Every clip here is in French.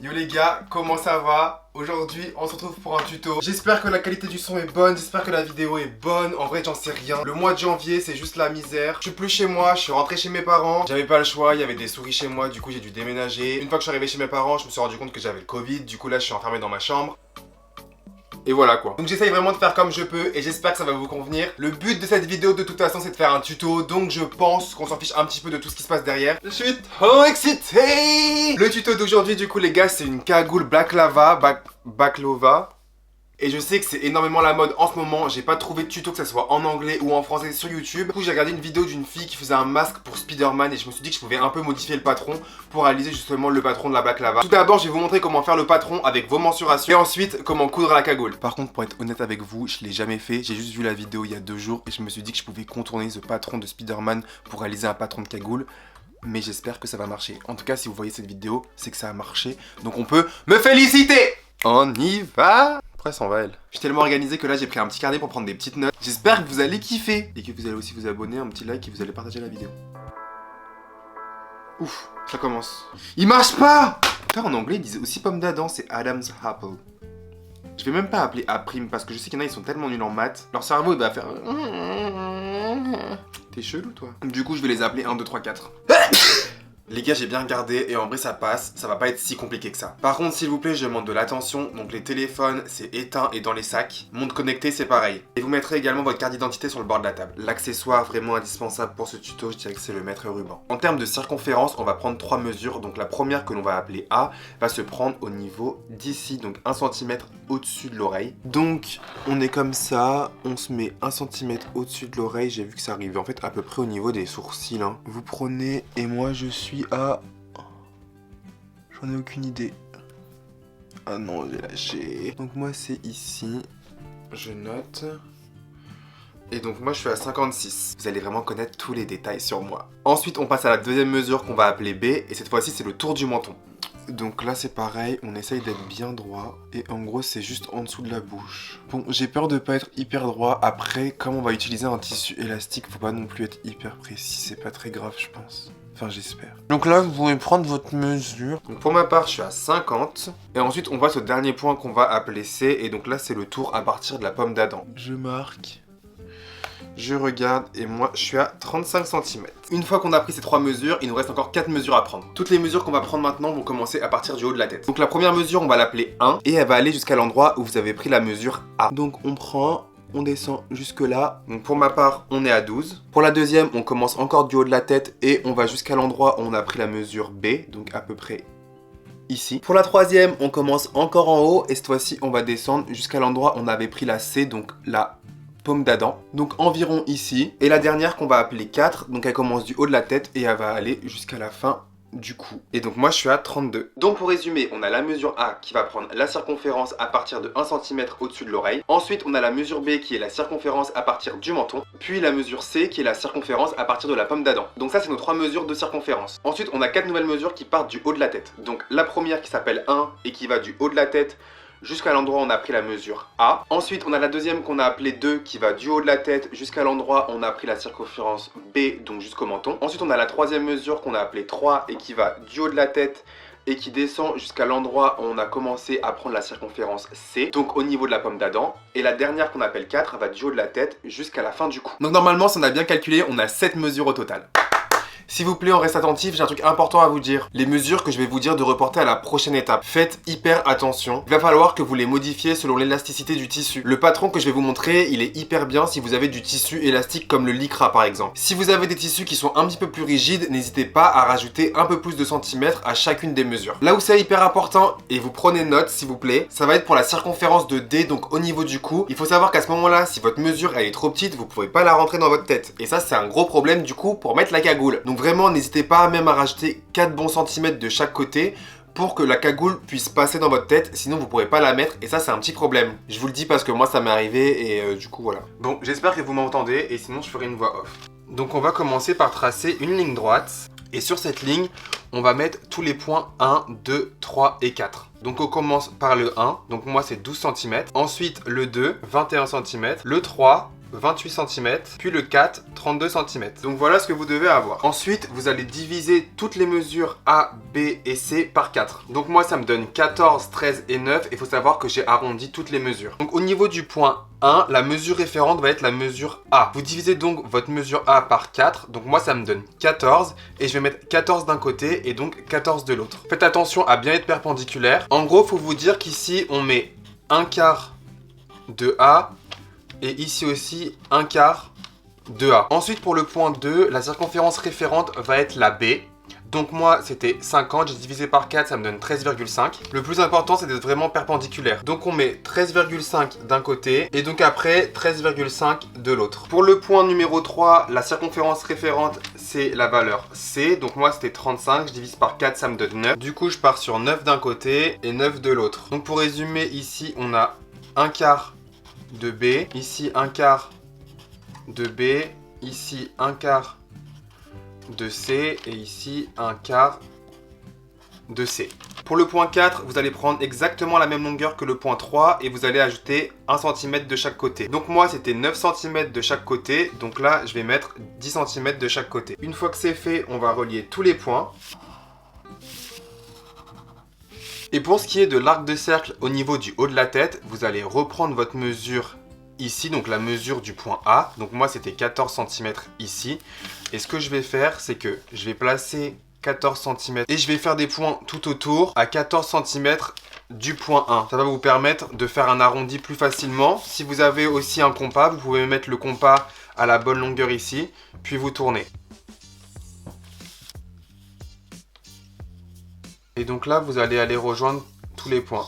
Yo les gars, comment ça va? Aujourd'hui, on se retrouve pour un tuto. J'espère que la qualité du son est bonne, j'espère que la vidéo est bonne. En vrai, j'en sais rien. Le mois de janvier, c'est juste la misère. Je suis plus chez moi, je suis rentré chez mes parents. J'avais pas le choix, il y avait des souris chez moi, du coup j'ai dû déménager. Une fois que je suis arrivé chez mes parents, je me suis rendu compte que j'avais le Covid. Du coup là, je suis enfermé dans ma chambre. Et voilà quoi. Donc j'essaye vraiment de faire comme je peux et j'espère que ça va vous convenir. Le but de cette vidéo de toute façon c'est de faire un tuto. Donc je pense qu'on s'en fiche un petit peu de tout ce qui se passe derrière. Je suis trop excité. Le tuto d'aujourd'hui du coup les gars c'est une cagoule baklava. Et je sais que c'est énormément la mode en ce moment. J'ai pas trouvé de tuto que ça soit en anglais ou en français sur YouTube. Du coup j'ai regardé une vidéo d'une fille qui faisait un masque pour Spider-Man. Et je me suis dit que je pouvais un peu modifier le patron pour réaliser justement le patron de la baklava. Tout d'abord je vais vous montrer comment faire le patron avec vos mensurations. Et ensuite comment coudre la cagoule. Par contre pour être honnête avec vous, je l'ai jamais fait. J'ai juste vu la vidéo il y a 2 jours. Et je me suis dit que je pouvais contourner ce patron de Spider-Man pour réaliser un patron de cagoule. Mais j'espère que ça va marcher. En tout cas si vous voyez cette vidéo, c'est que ça a marché. Donc on peut me féliciter. On y va. Après s'en va elle. Je suis tellement organisé que là j'ai pris un petit carnet pour prendre des petites notes. J'espère que vous allez kiffer. Et que vous allez aussi vous abonner, un petit like et vous allez partager la vidéo. Ouf, ça commence. Il marche pas. Putain, en anglais ils disent aussi pomme d'Adam, c'est Adam's apple. Je vais même pas appeler A' parce que je sais qu'il y en a ils sont tellement nuls en maths. Leur cerveau il va faire... T'es chelou toi. Du coup je vais les appeler 1, 2, 3, 4. Les gars, j'ai bien regardé et en vrai ça passe, ça va pas être si compliqué que ça. Par contre, s'il vous plaît, je demande de l'attention. Donc les téléphones, c'est éteint et dans les sacs. Montre connectée, c'est pareil. Et vous mettrez également votre carte d'identité sur le bord de la table. L'accessoire vraiment indispensable pour ce tuto, je dirais que c'est le mètre ruban. En termes de circonférence, on va prendre 3 mesures. Donc la première que l'on va appeler A va se prendre au niveau d'ici, donc 1 cm au-dessus de l'oreille. Donc on est comme ça, on se met 1 cm au-dessus de l'oreille. J'ai vu que ça arrivait en fait à peu près au niveau des sourcils. Hein. Vous prenez et moi je suis à... J'en ai aucune idée. Ah non, j'ai lâché. Donc moi c'est ici. Je note. Et donc moi je suis à 56. Vous allez vraiment connaître tous les détails sur moi. Ensuite on passe à la deuxième mesure qu'on va appeler B. Et cette fois-ci c'est le tour du menton. Donc là c'est pareil, on essaye d'être bien droit. Et en gros c'est juste en dessous de la bouche. Bon, j'ai peur de pas être hyper droit. Après, comme on va utiliser un tissu élastique, faut pas non plus être hyper précis. C'est pas très grave je pense. Enfin j'espère. Donc là vous pouvez prendre votre mesure. Donc pour ma part je suis à 50. Et ensuite on passe au dernier point qu'on va appeler C. Et donc là c'est le tour à partir de la pomme d'Adam. Je marque. Je regarde et moi je suis à 35 cm. Une fois qu'on a pris ces 3 mesures, il nous reste encore 4 mesures à prendre. Toutes les mesures qu'on va prendre maintenant vont commencer à partir du haut de la tête. Donc la première mesure on va l'appeler 1 et elle va aller jusqu'à l'endroit où vous avez pris la mesure A. Donc on prend, on descend jusque là. Donc pour ma part on est à 12. Pour la deuxième on commence encore du haut de la tête et on va jusqu'à l'endroit où on a pris la mesure B. Donc à peu près ici. Pour la troisième on commence encore en haut et cette fois-ci on va descendre jusqu'à l'endroit où on avait pris la C. Donc la pomme d'Adam, donc environ ici. Et la dernière qu'on va appeler 4, donc elle commence du haut de la tête et elle va aller jusqu'à la fin du cou. Et donc moi je suis à 32. Donc pour résumer, on a la mesure A qui va prendre la circonférence à partir de 1 cm au-dessus de l'oreille. Ensuite on a la mesure B qui est la circonférence à partir du menton. Puis la mesure C qui est la circonférence à partir de la pomme d'Adam. Donc ça c'est nos 3 mesures de circonférence. Ensuite on a 4 nouvelles mesures qui partent du haut de la tête. Donc la première qui s'appelle 1 et qui va du haut de la tête jusqu'à l'endroit où on a pris la mesure A. Ensuite, on a la deuxième qu'on a appelée 2 qui va du haut de la tête jusqu'à l'endroit où on a pris la circonférence B, donc jusqu'au menton. Ensuite, on a la troisième mesure qu'on a appelée 3 et qui va du haut de la tête et qui descend jusqu'à l'endroit où on a commencé à prendre la circonférence C, donc au niveau de la pomme d'Adam. Et la dernière qu'on appelle 4 va du haut de la tête jusqu'à la fin du cou. Donc normalement, si on a bien calculé, on a 7 mesures au total. S'il vous plaît, on reste attentif, j'ai un truc important à vous dire. Les mesures que je vais vous dire de reporter à la prochaine étape. Faites hyper attention. Il va falloir que vous les modifiez selon l'élasticité du tissu. Le patron que je vais vous montrer, il est hyper bien si vous avez du tissu élastique comme le lycra par exemple. Si vous avez des tissus qui sont un petit peu plus rigides, n'hésitez pas à rajouter un peu plus de centimètres à chacune des mesures. Là où c'est hyper important, et vous prenez note s'il vous plaît, ça va être pour la circonférence de D, donc au niveau du cou. Il faut savoir qu'à ce moment-là, si votre mesure elle est trop petite, vous pouvez pas la rentrer dans votre tête. Et ça c'est un gros problème du coup pour mettre la cagoule. Donc vraiment, n'hésitez pas même à rajouter 4 bons centimètres de chaque côté pour que la cagoule puisse passer dans votre tête, sinon vous pourrez pas la mettre et ça c'est un petit problème. Je vous le dis parce que moi ça m'est arrivé et du coup voilà. Bon, j'espère que vous m'entendez et sinon je ferai une voix off. Donc on va commencer par tracer une ligne droite et sur cette ligne, on va mettre tous les points 1, 2, 3 et 4. Donc on commence par le 1, donc moi c'est 12 cm. Ensuite le 2, 21 cm. Le 3, 28 cm, puis le 4, 32 cm. Donc voilà ce que vous devez avoir. Ensuite, vous allez diviser toutes les mesures A, B et C par 4. Donc moi, ça me donne 14, 13 et 9. Il faut savoir que j'ai arrondi toutes les mesures. Donc au niveau du point 1, la mesure référente va être la mesure A. Vous divisez donc votre mesure A par 4. Donc moi, ça me donne 14. Et je vais mettre 14 d'un côté et donc 14 de l'autre. Faites attention à bien être perpendiculaire. En gros, il faut vous dire qu'ici, on met un quart de A. Et ici aussi, un quart de A. Ensuite, pour le point 2, la circonférence référente va être la B. Donc moi, c'était 50, j'ai divisé par 4, ça me donne 13,5. Le plus important, c'est d'être vraiment perpendiculaire. Donc on met 13,5 d'un côté, et donc après, 13,5 de l'autre. Pour le point numéro 3, la circonférence référente, c'est la valeur C. Donc moi, c'était 35, je divise par 4, ça me donne 9. Du coup, je pars sur 9 d'un côté et 9 de l'autre. Donc pour résumer, ici, on a un quart de B, ici un quart de B, ici un quart de C et ici un quart de C. Pour le point 4, vous allez prendre exactement la même longueur que le point 3 et vous allez ajouter 1 cm de chaque côté. Donc moi c'était 9 cm de chaque côté, donc là je vais mettre 10 cm de chaque côté. Une fois que c'est fait, on va relier tous les points. Et pour ce qui est de l'arc de cercle au niveau du haut de la tête, vous allez reprendre votre mesure ici, donc la mesure du point A. Donc moi c'était 14 cm ici. Et ce que je vais faire, c'est que je vais placer 14 cm et je vais faire des points tout autour à 14 cm du point 1. Ça va vous permettre de faire un arrondi plus facilement. Si vous avez aussi un compas, vous pouvez mettre le compas à la bonne longueur ici, puis vous tournez. Et donc là, vous allez aller rejoindre tous les points.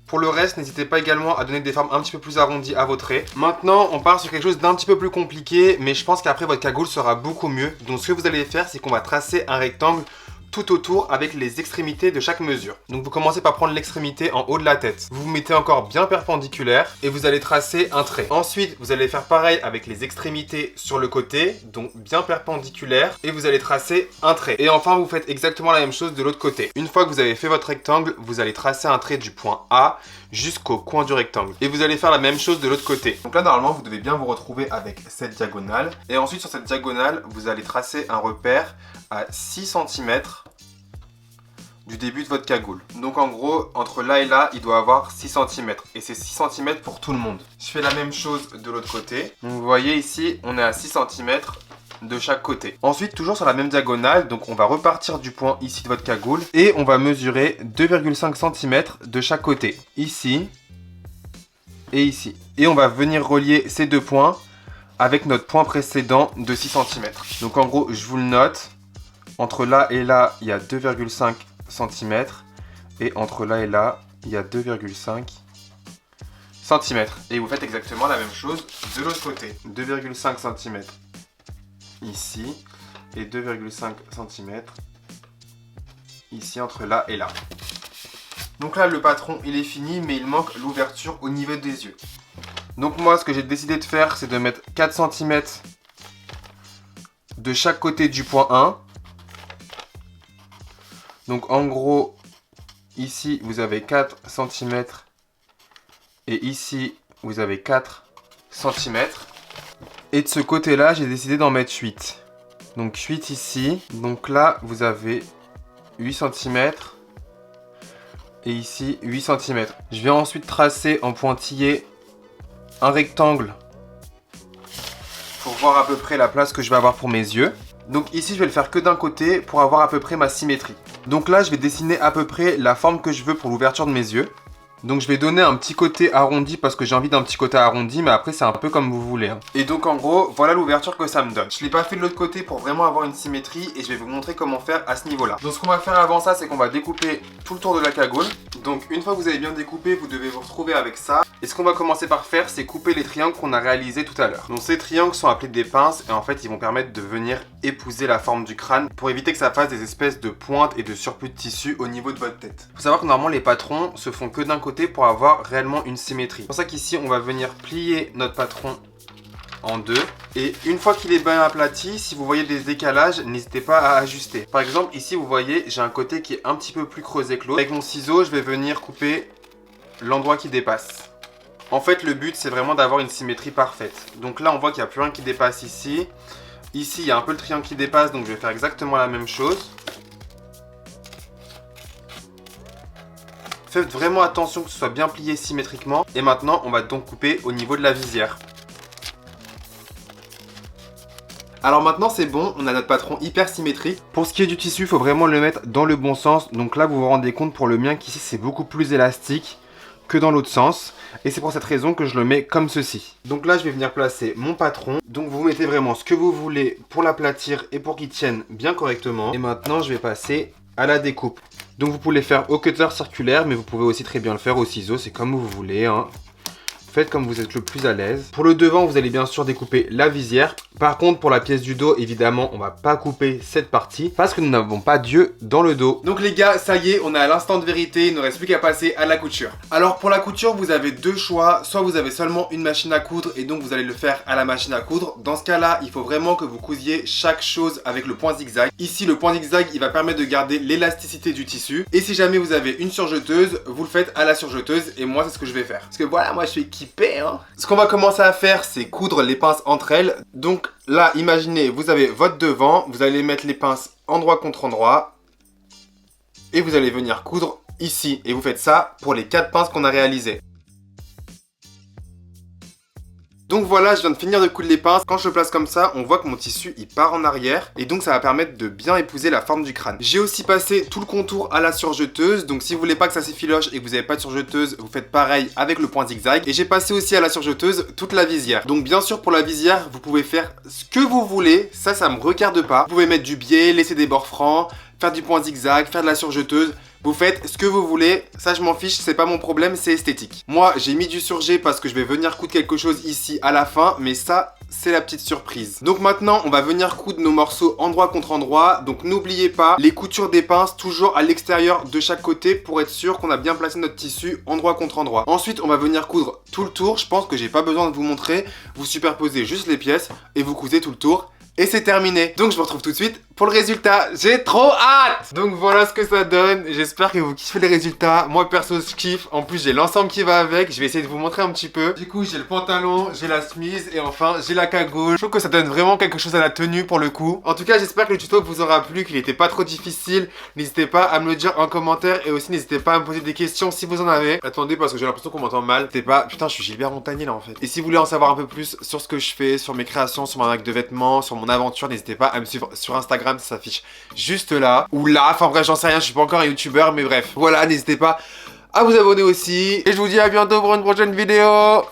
Pour le reste, n'hésitez pas également à donner des formes un petit peu plus arrondies à vos traits. Maintenant, on part sur quelque chose d'un petit peu plus compliqué, mais je pense qu'après votre cagoule sera beaucoup mieux. Donc ce que vous allez faire, c'est qu'on va tracer un rectangle tout autour avec les extrémités de chaque mesure. Donc vous commencez par prendre l'extrémité en haut de la tête. Vous vous mettez encore bien perpendiculaire et vous allez tracer un trait. Ensuite, vous allez faire pareil avec les extrémités sur le côté, donc bien perpendiculaire, et vous allez tracer un trait. Et enfin, vous faites exactement la même chose de l'autre côté. Une fois que vous avez fait votre rectangle, vous allez tracer un trait du point A jusqu'au coin du rectangle. Et vous allez faire la même chose de l'autre côté. Donc là, normalement, vous devez bien vous retrouver avec cette diagonale. Et ensuite, sur cette diagonale, vous allez tracer un repère à 6 cm du début de votre cagoule. Donc en gros, entre là et là, il doit avoir 6 cm. Et c'est 6 cm pour tout le monde. Je fais la même chose de l'autre côté. Donc vous voyez ici, on est à 6 cm de chaque côté. Ensuite, toujours sur la même diagonale, donc on va repartir du point ici de votre cagoule. Et on va mesurer 2,5 cm de chaque côté. Ici et ici. Et on va venir relier ces deux points avec notre point précédent de 6 cm. Donc en gros, je vous le note. Entre là et là, il y a 2,5 cm et entre là et là, il y a 2,5 cm. Et vous faites exactement la même chose de l'autre côté. 2,5 cm ici et 2,5 cm ici entre là et là. Donc là, le patron, il est fini, mais il manque l'ouverture au niveau des yeux. Donc moi, ce que j'ai décidé de faire, c'est de mettre 4 cm de chaque côté du point 1. Donc en gros, ici vous avez 4 cm et ici vous avez 4 cm. Et de ce côté-là, j'ai décidé d'en mettre 8. Donc 8 ici. Donc là, vous avez 8 cm et ici 8 cm. Je vais ensuite tracer en pointillé un rectangle pour voir à peu près la place que je vais avoir pour mes yeux. Donc ici, je vais le faire que d'un côté pour avoir à peu près ma symétrie. Donc là, je vais dessiner à peu près la forme que je veux pour l'ouverture de mes yeux. Donc je vais donner un petit côté arrondi parce que j'ai envie d'un petit côté arrondi, mais après c'est un peu comme vous voulez. Et donc en gros, voilà l'ouverture que ça me donne. Je ne l'ai pas fait de l'autre côté pour vraiment avoir une symétrie et je vais vous montrer comment faire à ce niveau-là. Donc ce qu'on va faire avant ça, c'est qu'on va découper tout le tour de la cagoule. Donc une fois que vous avez bien découpé, vous devez vous retrouver avec ça. Et ce qu'on va commencer par faire, c'est couper les triangles qu'on a réalisés tout à l'heure. Donc ces triangles sont appelés des pinces et en fait ils vont permettre de venir épouser la forme du crâne pour éviter que ça fasse des espèces de pointes et de surplus de tissu au niveau de votre tête. Il faut savoir que normalement les patrons se font que d'un côté pour avoir réellement une symétrie. C'est pour ça qu'ici on va venir plier notre patron en deux. Et une fois qu'il est bien aplati, si vous voyez des décalages, n'hésitez pas à ajuster. Par exemple, ici, vous voyez, j'ai un côté qui est un petit peu plus creusé que l'autre. Avec mon ciseau, je vais venir couper l'endroit qui dépasse. En fait, le but, c'est vraiment d'avoir une symétrie parfaite. Donc là, on voit qu'il n'y a plus rien qui dépasse ici. Ici, il y a un peu le triangle qui dépasse, donc je vais faire exactement la même chose. Faites vraiment attention que ce soit bien plié symétriquement. Et maintenant, on va donc couper au niveau de la visière. Alors maintenant c'est bon, on a notre patron hyper symétrique. Pour ce qui est du tissu, il faut vraiment le mettre dans le bon sens. Donc là vous vous rendez compte pour le mien qu'ici c'est beaucoup plus élastique que dans l'autre sens. Et c'est pour cette raison que je le mets comme ceci. Donc là je vais venir placer mon patron. Donc vous mettez vraiment ce que vous voulez pour l'aplatir et pour qu'il tienne bien correctement. Et maintenant je vais passer à la découpe. Donc vous pouvez le faire au cutter circulaire, mais vous pouvez aussi très bien le faire au ciseau, c'est comme vous voulez, hein. Faites comme vous êtes le plus à l'aise. Pour le devant, vous allez bien sûr découper la visière. Par contre, pour la pièce du dos, évidemment, on va pas couper cette partie parce que nous n'avons pas d'yeux dans le dos. Donc les gars, ça y est, on est à l'instant de vérité. Il ne reste plus qu'à passer à la couture. Alors pour la couture, vous avez deux choix. Soit vous avez seulement une machine à coudre et donc vous allez le faire à la machine à coudre. Dans ce cas-là, il faut vraiment que vous cousiez chaque chose avec le point zigzag. Ici, le point zigzag, il va permettre de garder l'élasticité du tissu. Et si jamais vous avez une surjeteuse, vous le faites à la surjeteuse. Et moi, c'est ce que je vais faire. Parce que voilà, moi, je suis équipé. Ce qu'on va commencer à faire, c'est coudre les pinces entre elles. Donc là, imaginez, vous avez votre devant, vous allez mettre les pinces endroit contre endroit et vous allez venir coudre ici. Et vous faites ça pour les 4 pinces qu'on a réalisées. Donc voilà, je viens de finir de coudre les pinces. Quand je le place comme ça, on voit que mon tissu il part en arrière et donc ça va permettre de bien épouser la forme du crâne. J'ai aussi passé tout le contour à la surjeteuse, donc si vous voulez pas que ça s'effiloche et que vous n'avez pas de surjeteuse, vous faites pareil avec le point zigzag. Et j'ai passé aussi à la surjeteuse toute la visière. Donc bien sûr pour la visière, vous pouvez faire ce que vous voulez, ça me regarde pas. Vous pouvez mettre du biais, laisser des bords francs, faire du point zigzag, faire de la surjeteuse. Vous faites ce que vous voulez, ça je m'en fiche, c'est pas mon problème, c'est esthétique. Moi j'ai mis du surjet parce que je vais venir coudre quelque chose ici à la fin, mais ça c'est la petite surprise. Donc maintenant on va venir coudre nos morceaux endroit contre endroit, donc n'oubliez pas les coutures des pinces toujours à l'extérieur de chaque côté pour être sûr qu'on a bien placé notre tissu endroit contre endroit. Ensuite on va venir coudre tout le tour, je pense que j'ai pas besoin de vous montrer, vous superposez juste les pièces et vous cousez tout le tour. Et c'est terminé. Donc je vous retrouve tout de suite pour le résultat. J'ai trop hâte. Donc voilà ce que ça donne. J'espère que vous kiffez les résultats. Moi perso je kiffe. En plus j'ai l'ensemble qui va avec. Je vais essayer de vous montrer un petit peu. Du coup j'ai le pantalon, j'ai la chemise et enfin j'ai la cagoule. Je trouve que ça donne vraiment quelque chose à la tenue pour le coup. En tout cas j'espère que le tuto vous aura plu, qu'il n'était pas trop difficile. N'hésitez pas à me le dire en commentaire. Et aussi n'hésitez pas à me poser des questions si vous en avez. Attendez parce que j'ai l'impression qu'on m'entend mal. N'hésitez pas. Putain je suis Gilbert Montagnier là en fait. Et si vous voulez en savoir un peu plus sur ce que je fais, sur mes créations, sur ma marque de vêtements, sur mon aventure, n'hésitez pas à me suivre sur Instagram, ça s'affiche juste là ou là, enfin bref j'en sais rien, je suis pas encore un youtubeur mais bref, voilà, n'hésitez pas à vous abonner aussi et je vous dis à bientôt pour une prochaine vidéo.